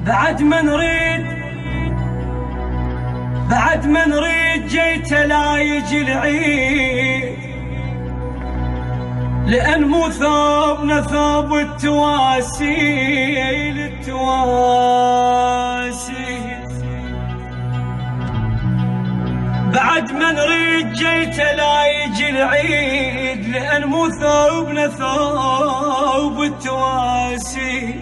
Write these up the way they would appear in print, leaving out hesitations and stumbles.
بعد ما نريد جيت لا يجي العيد، لأن مو ثوبنا ثوب التواسي. بعد ما نريد جيت لا يجي العيد، لأن مو ثوبنا ثوب التواسي.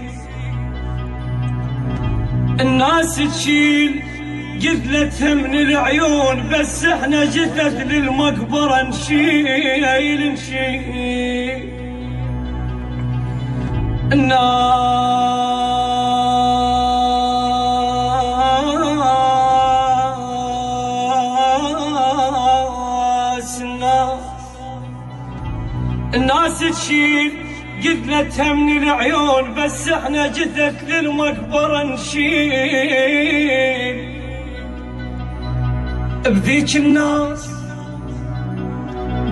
الناس تشيل جثلتها من العيون، بس احنا جثث للمقبرة نشيل. الناس تشيل جثلتها من العيون، بس احنا جثث للمقبرة نشيل. بذيك الناس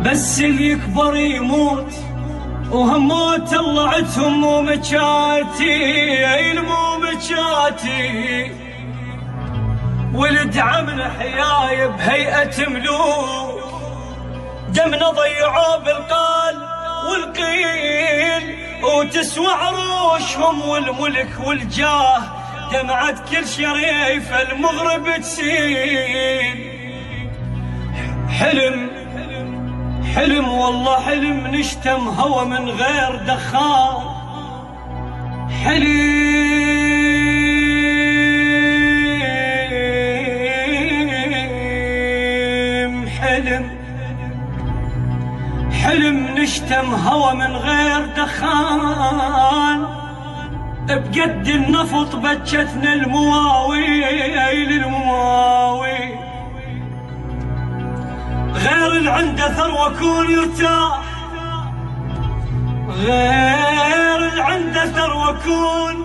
بس اللي يكبر يموت، وهموت طلعتهم مو مجاتي. ولد عمنا حياي بهيئة ملوك، دمنا ضيعوا بالقال والقيل، وتسوى عروشهم والملك والجاه، دمعت كل شريف المغرب تسيل. حلم والله حلم نشتم هوى من غير دخان. حلم نشتم هوى من غير دخان، بقد النفط بجتنا المواوي. غير اللي عنده ثروة كون يرتاح، غير اللي عنده ثروة كون